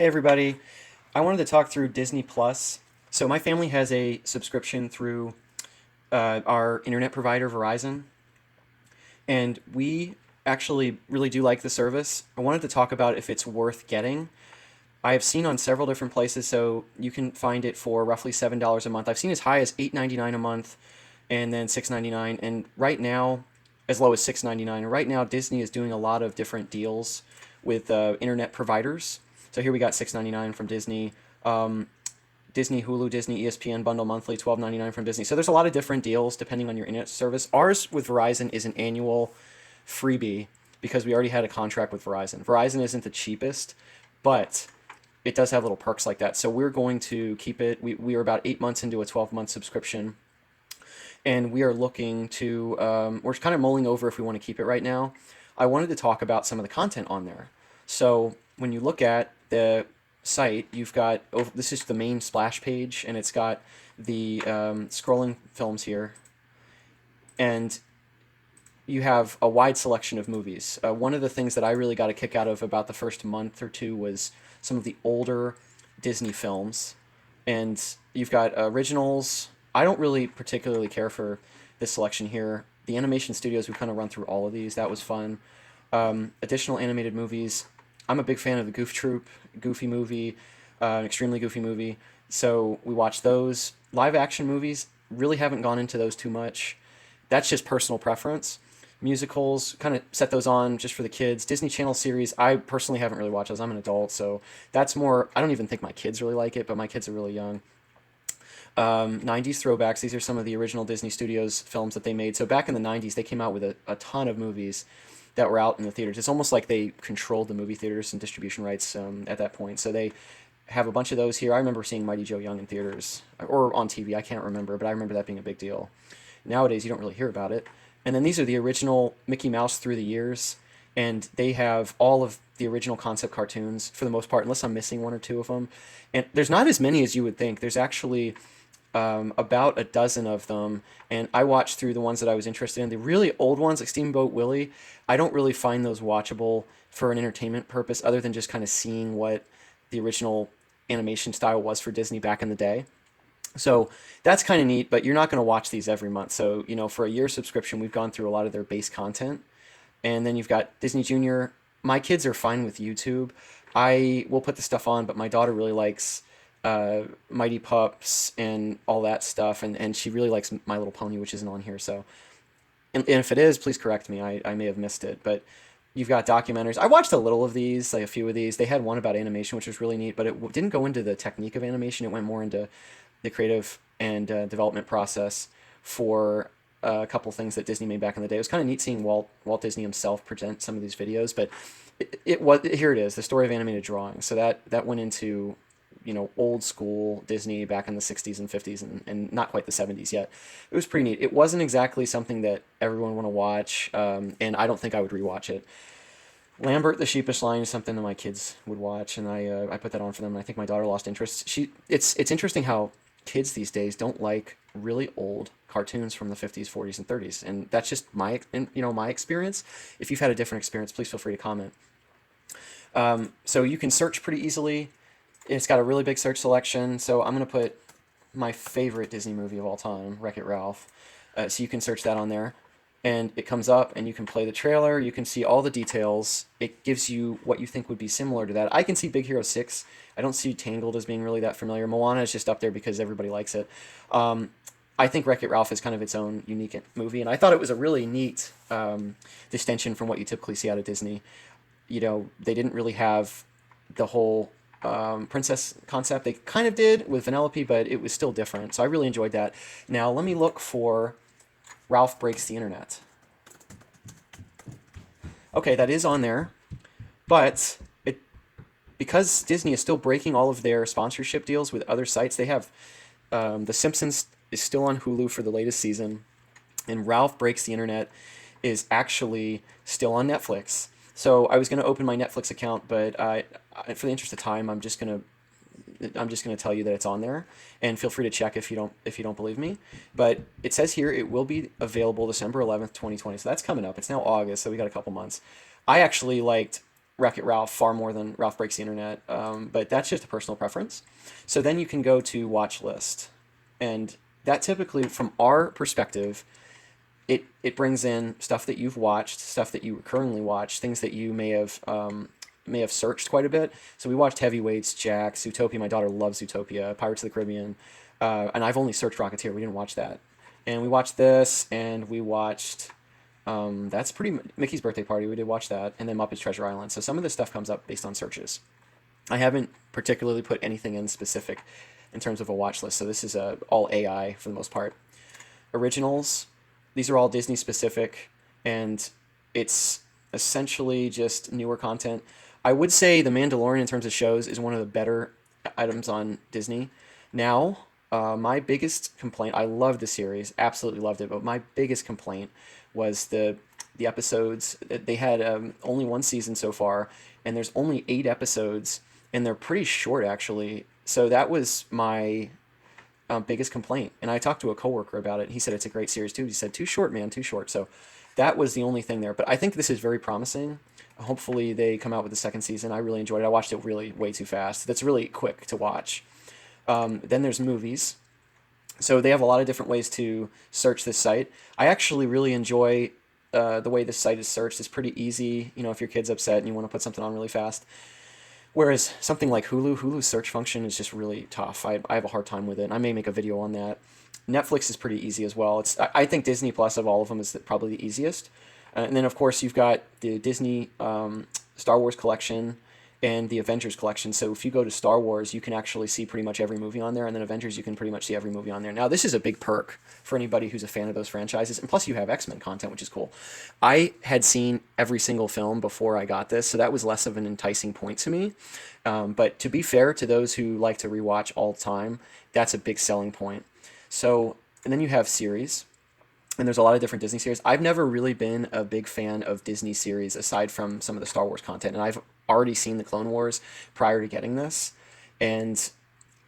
Hey everybody. I wanted to talk through Disney Plus. So my family has a subscription through our internet provider Verizon, and we actually really do like the service. I wanted to talk about if it's worth getting. I have seen on several different places, so you can find it for roughly $7 a month. I've seen as high as $8.99 a month, and then $6.99, and right now, as low as $6.99. And right now, Disney is doing a lot of different deals with internet providers. So here we got $6.99 from Disney, Disney Hulu, Disney ESPN bundle monthly, $12.99 from Disney. So there's a lot of different deals depending on your internet service. Ours with Verizon is an annual freebie because we already had a contract with Verizon. Verizon isn't the cheapest, but it does have little perks like that. So we're going to keep it. We are about 8 months into a 12-month subscription, and we are looking to, we're kind of mulling over if we want to keep it right now. I wanted to talk about some of the content on there. So when you look at the site, you've got, this is the main splash page, and it's got the scrolling films here, and you have a wide selection of movies. One of the things that I really got a kick out of about the first month or two was some of the older Disney films. And you've got originals. I don't really particularly care for this selection here. The animation studios, we kind of run through all of these. That was fun. Additional animated movies. I'm a big fan of the Goof Troop, Goofy movie, an extremely goofy movie. So we watched those. Live action movies, really haven't gone into those too much. That's just personal preference. Musicals, kind of set those on just for the kids. Disney Channel series, I personally haven't really watched those. I'm an adult, so that's more, I don't even think my kids really like it, but my kids are really young. 90s throwbacks, these are some of the original Disney Studios films that they made. So back in the 90s, they came out with a ton of movies that were out in the theaters. It's almost like they controlled the movie theaters and distribution rights at that point. So they have a bunch of those here. I remember seeing Mighty Joe Young in theaters or on TV. I can't remember, but I remember that being a big deal. Nowadays, you don't really hear about it. And then these are the original Mickey Mouse through the years, and they have all of the original concept cartoons for the most part, unless I'm missing one or two of them. And there's not as many as you would think. There's actually about a dozen of them, and I watched through the ones that I was interested in. The really old ones, like Steamboat Willie, I don't really find those watchable for an entertainment purpose, other than just kind of seeing what the original animation style was for Disney back in the day. So that's kind of neat, but you're not going to watch these every month. So, for a year subscription, we've gone through a lot of their base content. And then you've got Disney Junior. My kids are fine with YouTube. I will put the stuff on, but my daughter really likes Mighty Pups and all that stuff. And she really likes My Little Pony, which isn't on here. So, and if it is, please correct me. I may have missed it. But you've got documentaries. I watched a little of these, like a few of these. They had one about animation, which was really neat, but it didn't go into the technique of animation. It went more into the creative and development process for a couple things that Disney made back in the day. It was kind of neat seeing Walt Disney himself present some of these videos, but it was, here it is, the story of animated drawing. So that went into old school Disney back in the 60s and 50s, and not quite the 70s yet. It was pretty neat. It wasn't exactly something that everyone want to watch, and I don't think I would rewatch it. Lambert the Sheepish Lion is something that my kids would watch, and I put that on for them. And I think my daughter lost interest. It's interesting how kids these days don't like really old cartoons from the 50s, 40s, and 30s, and that's just my experience. If you've had a different experience, please feel free to comment. So you can search pretty easily. It's got a really big search selection. So I'm gonna put my favorite Disney movie of all time, Wreck-It Ralph. So you can search that on there, and it comes up, and you can play the trailer. You can see all the details. It gives you what you think would be similar to that. I can see Big Hero 6. I don't see Tangled as being really that familiar. Moana is just up there because everybody likes it. I think Wreck-It Ralph is kind of its own unique movie, and I thought it was a really neat distinction from what you typically see out of Disney. They didn't really have the whole princess concept. They kind of did with Vanellope, but it was still different. So I really enjoyed that. Now let me look for Ralph Breaks the Internet. Okay, that is on there, but because Disney is still breaking all of their sponsorship deals with other sites, they have The Simpsons is still on Hulu for the latest season, and Ralph Breaks the Internet is actually still on Netflix. So I was going to open my Netflix account, but for the interest of time, I'm just gonna tell you that it's on there, and feel free to check if you don't believe me. But it says here it will be available December 11th, 2020. So that's coming up. It's now August, so we got a couple months. I actually liked Wreck-It Ralph far more than Ralph Breaks the Internet, but that's just a personal preference. So then you can go to watch list, and that typically, from our perspective, it brings in stuff that you've watched, stuff that you currently watch, things that you may have searched quite a bit. So we watched Heavyweights, Jack, Zootopia. My daughter loves Zootopia, Pirates of the Caribbean, and I've only searched Rocketeer. We didn't watch that, and we watched this, and we watched. That's pretty Mickey's Birthday Party. We did watch that, and then Muppets Treasure Island. So some of this stuff comes up based on searches. I haven't particularly put anything in specific in terms of a watch list. So this is all AI for the most part. Originals. These are all Disney specific, and it's essentially just newer content. I would say The Mandalorian, in terms of shows, is one of the better items on Disney. Now, my biggest complaint, I loved the series, absolutely loved it, but my biggest complaint was the episodes. They had only one season so far, and there's only 8 episodes, and they're pretty short, actually. So that was my biggest complaint. And I talked to a coworker about it. He said it's a great series too. He said, too short, man, too short. So that was the only thing there. But I think this is very promising. Hopefully they come out with the second season. I really enjoyed it. I watched it really way too fast. That's really quick to watch. Then there's movies. So they have a lot of different ways to search this site. I actually really enjoy the way this site is searched. It's pretty easy. You know, if your kid's upset and you want to put something on really fast. Whereas something like Hulu's search function is just really tough. I have a hard time with it. And I may make a video on that. Netflix is pretty easy as well. I think Disney Plus of all of them is probably the easiest. And then, of course, you've got the Disney Star Wars collection and the Avengers collection. So if you go to Star Wars, you can actually see pretty much every movie on there. And then Avengers, you can pretty much see every movie on there. Now, this is a big perk for anybody who's a fan of those franchises. And plus, you have X-Men content, which is cool. I had seen every single film before I got this, so that was less of an enticing point to me. But to be fair to those who like to rewatch all the time, that's a big selling point. So, and then you have series. And there's a lot of different Disney series. I've never really been a big fan of Disney series aside from some of the Star Wars content. And I've already seen the Clone Wars prior to getting this. And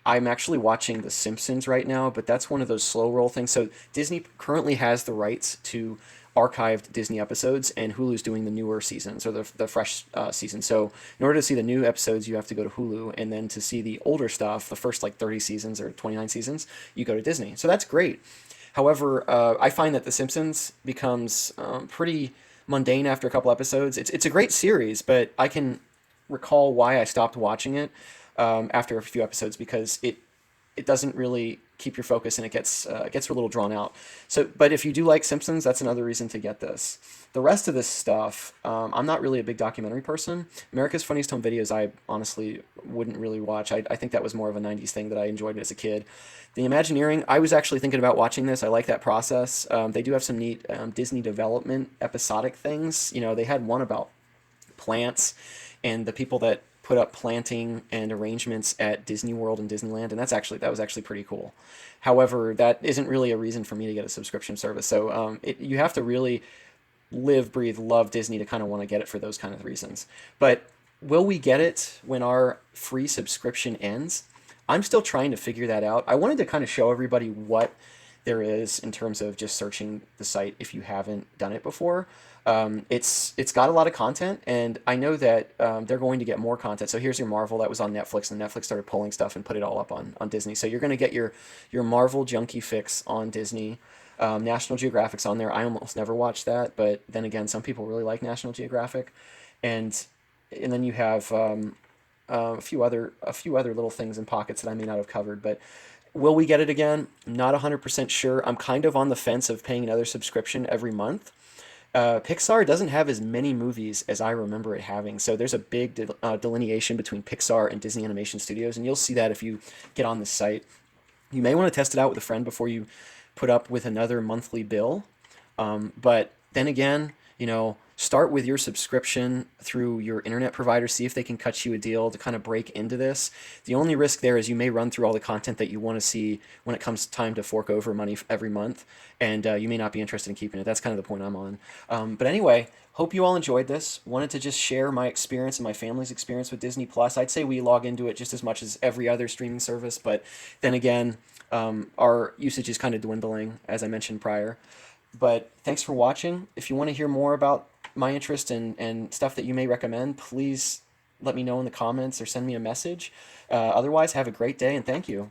I'm actually watching The Simpsons right now, but that's one of those slow roll things. So Disney currently has the rights to archived Disney episodes, and Hulu's doing the newer seasons, or the fresh season. So in order to see the new episodes, you have to go to Hulu. And then to see the older stuff, the first like 30 seasons or 29 seasons, you go to Disney. So that's great. However, I find that The Simpsons becomes pretty mundane after a couple episodes. It's a great series, but I can recall why I stopped watching it after a few episodes, because it doesn't really keep your focus, and it gets a little drawn out. So, but if you do like Simpsons, that's another reason to get this. The rest of this stuff, I'm not really a big documentary person. America's Funniest Home Videos, I honestly wouldn't really watch. I think that was more of a 90s thing that I enjoyed as a kid. The Imagineering, I was actually thinking about watching this. I like that process. They do have some neat Disney development episodic things. You know, they had one about plants and the people that put up planting and arrangements at Disney World and Disneyland, and that was actually pretty cool. However, that isn't really a reason for me to get a subscription service. So you have to really live, breathe, love Disney to kind of want to get it for those kind of reasons. But will we get it when our free subscription ends? I'm still trying to figure that out. I wanted to kind of show everybody what there is in terms of just searching the site if you haven't done it before. It's got a lot of content, and I know that they're going to get more content. So here's your Marvel that was on Netflix, and Netflix started pulling stuff and put it all up on Disney. So you're going to get your Marvel junkie fix on Disney. National Geographic's on there. I almost never watched that, but then again, some people really like National Geographic, and then you have a few other little things in pockets that I may not have covered. But will we get it again? I'm not 100% sure. I'm kind of on the fence of paying another subscription every month. Pixar doesn't have as many movies as I remember it having, so there's a big delineation between Pixar and Disney Animation Studios, and you'll see that if you get on the site. You may want to test it out with a friend before you put up with another monthly bill, but then again, you know, start with your subscription through your internet provider, see if they can cut you a deal to kind of break into this. The only risk there is you may run through all the content that you want to see when it comes time to fork over money every month, and you may not be interested in keeping it. That's kind of the point I'm on. But anyway, hope you all enjoyed this. Wanted to just share my experience and my family's experience with Disney Plus. I'd say we log into it just as much as every other streaming service, but then again, our usage is kind of dwindling, as I mentioned prior. But thanks for watching. If you want to hear more about my interest and stuff that you may recommend, please let me know in the comments or send me a message. Otherwise, have a great day and thank you.